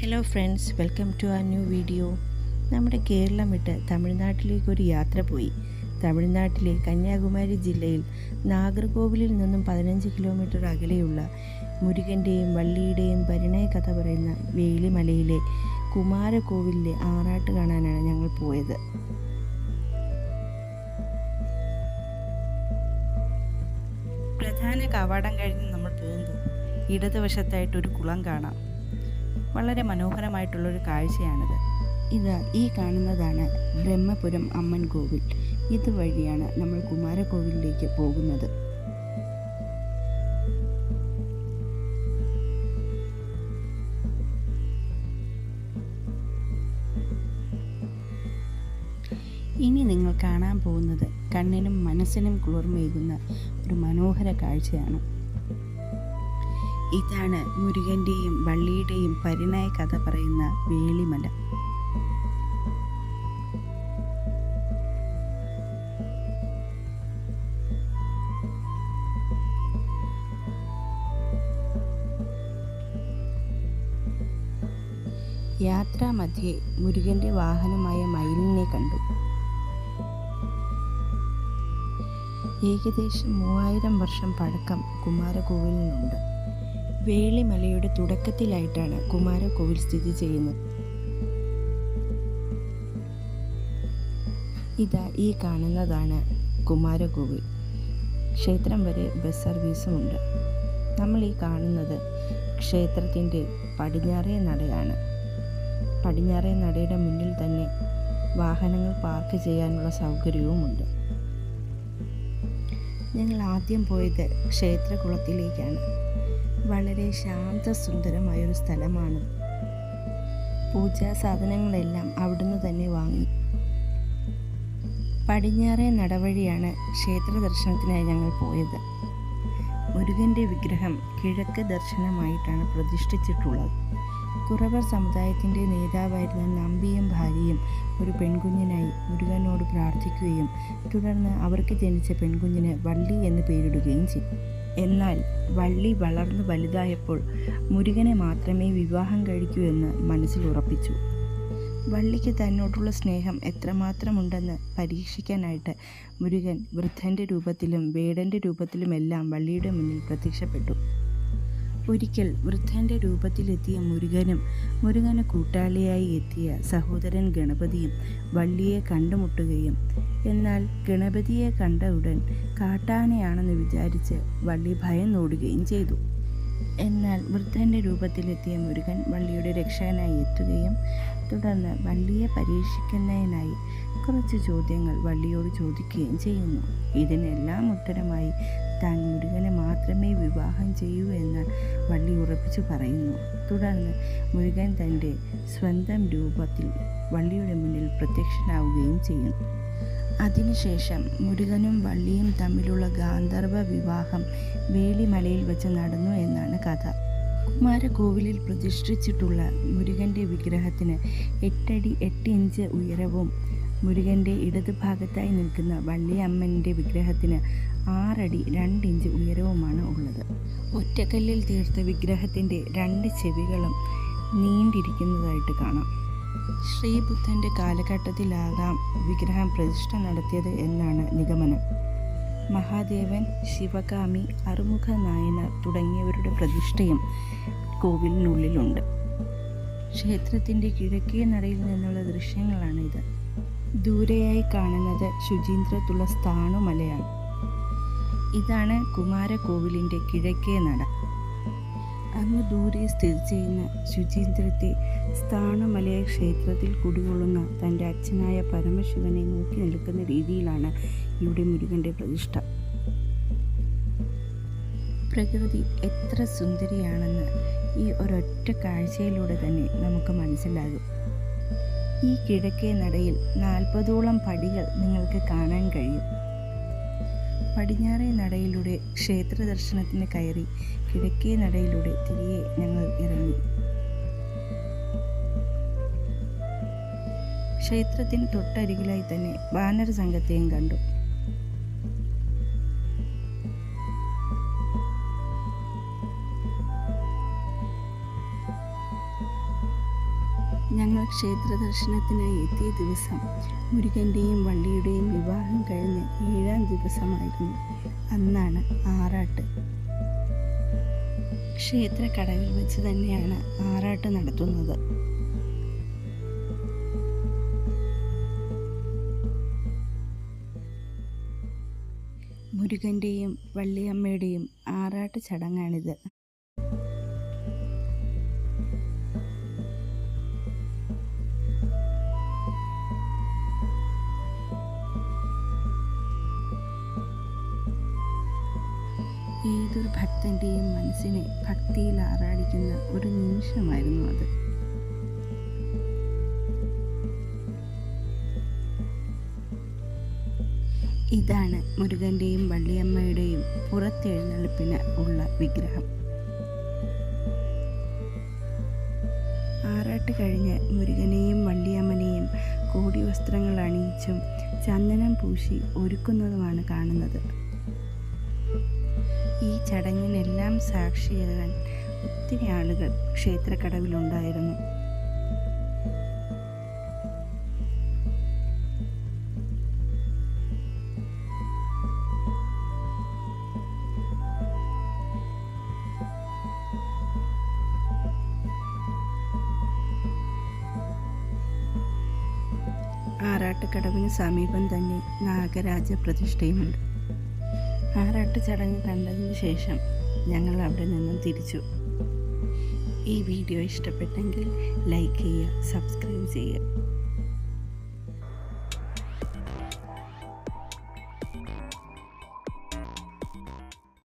Hello friends, welcome to ആ new video. നമ്മുടെ കേരളം വിട്ട് തമിഴ്നാട്ടിലേക്കൊരു യാത്ര പോയി. തമിഴ്നാട്ടിലെ കന്യാകുമാരി ജില്ലയിൽ നാഗർകോവിലിൽ നിന്നും 15 കിലോമീറ്റർ അകലെയുള്ള മുരുകൻ്റെയും വള്ളിയുടെയും പരിണയ കഥ പറയുന്ന വേളിമലയിലെ കുമാരകോവിലിലെ ആറാട്ട് കാണാനാണ് ഞങ്ങൾ പോയത്. പ്രധാന കവാടം കഴിഞ്ഞ് നമ്മൾ പോകുമ്പോൾ ഇടതുവശത്തായിട്ടൊരു കുളം കാണാം. വളരെ മനോഹരമായിട്ടുള്ളൊരു കാഴ്ചയാണിത്. ഇതാ ഈ കാണുന്നതാണ് ബ്രഹ്മപുരം അമ്മൻ കോവിൽ. ഇതുവഴിയാണ് നമ്മൾ കുമാരകോവിലിലേക്ക് പോകുന്നത്. ഇനി നിങ്ങൾ കാണാൻ പോകുന്നത് കണ്ണിനും മനസ്സിനും കുളിർമയേകുന്ന ഒരു മനോഹര കാഴ്ചയാണ്. ഇതാണ് മുരുകൻ്റെയും വള്ളിയുടെയും പരിണയ കഥ പറയുന്ന വേളിമല. യാത്രാമധ്യേ മുരുകൻ്റെ വാഹനമായ മയിലിനെ കണ്ടു. ഏകദേശം 3000 വർഷം പഴക്കം കുമാരകോവിലിനുണ്ട്. വേളിമലയുടെ തുടക്കത്തിലായിട്ടാണ് കുമാരകോവിൽ സ്ഥിതി ചെയ്യുന്നത്. ഇതാ ഈ കാണുന്നതാണ് കുമാരകോവിൽ. ക്ഷേത്രം വരെ ബസ് സർവീസുമുണ്ട്. നമ്മൾ ഈ കാണുന്നത് ക്ഷേത്രത്തിൻ്റെ പടിഞ്ഞാറേ നടയാണ്. പടിഞ്ഞാറേ നടയുടെ മുന്നിൽ തന്നെ വാഹനങ്ങൾ പാർക്ക് ചെയ്യാനുള്ള സൗകര്യവുമുണ്ട്. ഞങ്ങൾ ആദ്യം പോയത് ക്ഷേത്രകുളത്തിലേക്കാണ്. വളരെ ശാന്തസുന്ദരമായൊരു സ്ഥലമാണ്. പൂജാ സാധനങ്ങളെല്ലാം അവിടുന്ന് തന്നെ വാങ്ങി. പടിഞ്ഞാറേ നടവഴിയാണ് ക്ഷേത്ര ദർശനത്തിനായി ഞങ്ങൾ പോയത്. മുരുകൻ്റെ വിഗ്രഹം കിഴക്ക് ദർശനമായിട്ടാണ് പ്രതിഷ്ഠിച്ചിട്ടുള്ളത്. കുറവർ സമുദായത്തിൻ്റെ നേതാവായിരുന്ന നമ്പിയും ഭാര്യയും ഒരു പെൺകുഞ്ഞിനായി മുരുകനോട് പ്രാർത്ഥിക്കുകയും തുടർന്ന് അവർക്ക് ജനിച്ച പെൺകുഞ്ഞിന് വള്ളി എന്ന് പേരിടുകയും ചെയ്തു. എന്നാൽ വള്ളി വളർന്നു വലുതായപ്പോൾ മുരുകനെ മാത്രമേ വിവാഹം കഴിക്കൂ എന്ന് മനസ്സിൽ ഉറപ്പിച്ചു. വള്ളിക്ക് തന്നോടുള്ള സ്നേഹം എത്രമാത്രമുണ്ടെന്ന് പരീക്ഷിക്കാനായിട്ട് മുരുകൻ വൃദ്ധൻ്റെ രൂപത്തിലും വേടൻ്റെ രൂപത്തിലുമെല്ലാം വള്ളിയുടെ മുന്നിൽ പ്രത്യക്ഷപ്പെട്ടു. ഒരിക്കൽ വൃദ്ധൻ്റെ രൂപത്തിലെത്തിയ മുരുകന് കൂട്ടാളിയായി എത്തിയ സഹോദരൻ ഗണപതിയും വള്ളിയെ കണ്ടുമുട്ടുകയും എന്നാൽ ഗണപതിയെ കണ്ട ഉടൻ കാട്ടാനയാണെന്ന് വിചാരിച്ച് വള്ളി ഭയന്നോടുകയും ചെയ്തു. എന്നാൽ വൃദ്ധൻ്റെ രൂപത്തിലെത്തിയ മുരുകൻ വള്ളിയുടെ രക്ഷകനായി എത്തുകയും തുടർന്ന് വള്ളിയെ പരീക്ഷിക്കുന്നതിനായി കുറച്ച് ചോദ്യങ്ങൾ വള്ളിയോട് ചോദിക്കുകയും ചെയ്യുന്നു. ഇതിനെല്ലാം ഉത്തരമായി താൻ മുരുകനെ മാത്രമേ വിവാഹം ചെയ്യൂ എന്ന് വള്ളി ഉറപ്പിച്ചു പറയുന്നു. തുടർന്ന് മുരുകൻ തൻ്റെ സ്വന്തം രൂപത്തിൽ വള്ളിയുടെ മുന്നിൽ പ്രത്യക്ഷനാവുകയും ചെയ്യുന്നു. അതിനുശേഷം മുരുകനും വള്ളിയും തമ്മിലുള്ള ഗാന്ധർവ വിവാഹം വേളിമലയിൽ വെച്ച് നടന്നു എന്നാണ് കഥ. കുമാരകോവിലിൽ പ്രതിഷ്ഠിച്ചിട്ടുള്ള മുരുകൻ്റെ വിഗ്രഹത്തിന് 8 അടി 8 ഇഞ്ച് ഉയരവും മുരുകൻ്റെ ഇടതുഭാഗത്തായി നിൽക്കുന്ന വള്ളിയമ്മൻ്റെ വിഗ്രഹത്തിന് 6 അടി 2 ഇഞ്ച് ഉയരവുമാണ് ഉള്ളത്. ഒറ്റക്കല്ലിൽ തീർത്ത വിഗ്രഹത്തിൻ്റെ 2 ചെവികളും നീണ്ടിരിക്കുന്നതായിട്ട് കാണാം. ശ്രീബുദ്ധൻ്റെ കാലഘട്ടത്തിലാകാം വിഗ്രഹം പ്രതിഷ്ഠ നടത്തിയത് എന്നാണ് നിഗമനം. മഹാദേവൻ, ശിവകാമി, അറുമുഖ നായനാർ തുടങ്ങിയവരുടെ പ്രതിഷ്ഠയും കോവിലിനുള്ളിലുണ്ട്. ക്ഷേത്രത്തിൻ്റെ കിഴക്കേ നടയിൽ നിന്നുള്ള ദൃശ്യങ്ങളാണിത്. ദൂരെയായി കാണുന്നത് ശുചീന്ദ്രത്തുള്ള സ്ഥാണുമലയാണ്. ഇതാണ് കുമാരകോവിലിൻ്റെ കിഴക്കേ നട. അങ്ങ് ദൂരെ സ്ഥിതി ചെയ്യുന്ന ശുചീന്ദ്രത്തെ സ്ഥാണുമലയ ക്ഷേത്രത്തിൽ കുടികൊള്ളുന്ന തൻ്റെ അച്ഛനായ പരമശിവനെ നോക്കി നിൽക്കുന്ന രീതിയിലാണ് ഇവിടെ മുരുകൻ്റെ പ്രതിഷ്ഠ. പ്രകൃതി എത്ര സുന്ദരിയാണെന്ന് ഈ ഒരൊറ്റ കാഴ്ചയിലൂടെ തന്നെ നമുക്ക് മനസ്സിലാകും. ഈ കിഴക്കേ നടയിൽ 40ഓളം പടികൾ നിങ്ങൾക്ക് കാണാൻ കഴിയും. പടിഞ്ഞാറേ നടയിലൂടെ ക്ഷേത്ര ദർശനത്തിന് കയറി കിഴക്കേ നടയിലൂടെ തിരികെ ഞങ്ങൾ ഇറങ്ങി. ക്ഷേത്രത്തിന് തൊട്ടരികിലായി തന്നെ വാനര സംഘത്തെയും കണ്ടു. ഞങ്ങൾ ക്ഷേത്ര ദർശനത്തിനായി എത്തിയ ദിവസം മുരുകൻ്റെയും വള്ളിയുടെയും വിവാഹം കഴിഞ്ഞ് 7-ാം ദിവസമായിരുന്നു. അന്നാണ് ആറാട്ട്. ക്ഷേത്രക്കടവിൽ വെച്ച് തന്നെയാണ് ആറാട്ട് നടത്തുന്നത്. മുരുകൻ്റെയും വള്ളിയമ്മയുടെയും ആറാട്ട് ചടങ്ങാണിത്. ഏതൊരു ഭക്തൻ്റെയും മനസ്സിനെ ഭക്തിയിൽ ആറാടിക്കുന്ന ഒരു നിമിഷമായിരുന്നു അത്. ഇതാണ് മുരുകൻ്റെയും വള്ളിയമ്മയുടെയും പുറത്തെഴുന്നള്ളിപ്പിന് ഉള്ള വിഗ്രഹം. ആറാട്ട് കഴിഞ്ഞ് മുരുകനെയും വള്ളിയമ്മനെയും കോടി വസ്ത്രങ്ങൾ അണിയിച്ചും ചന്ദനം പൂശി ഒരുക്കുന്നതുമാണ് കാണുന്നത്. ഈ ചടങ്ങിനെല്ലാം സാക്ഷിയാകാൻ ഒത്തിരി ആളുകൾ ക്ഷേത്രക്കടവിലുണ്ടായിരുന്നു. ആറാട്ടുകടവിന് സമീപം തന്നെ നാഗരാജ പ്രതിഷ്ഠയുമുണ്ട്. ആറാട്ട് ചടങ്ങ് കണ്ടതിന് ശേഷം ഞങ്ങൾ അവിടെ നിന്നും തിരിച്ചു. ഈ വീഡിയോ ഇഷ്ടപ്പെട്ടെങ്കിൽ ലൈക്ക് ചെയ്യുക, സബ്സ്ക്രൈബ് ചെയ്യുക.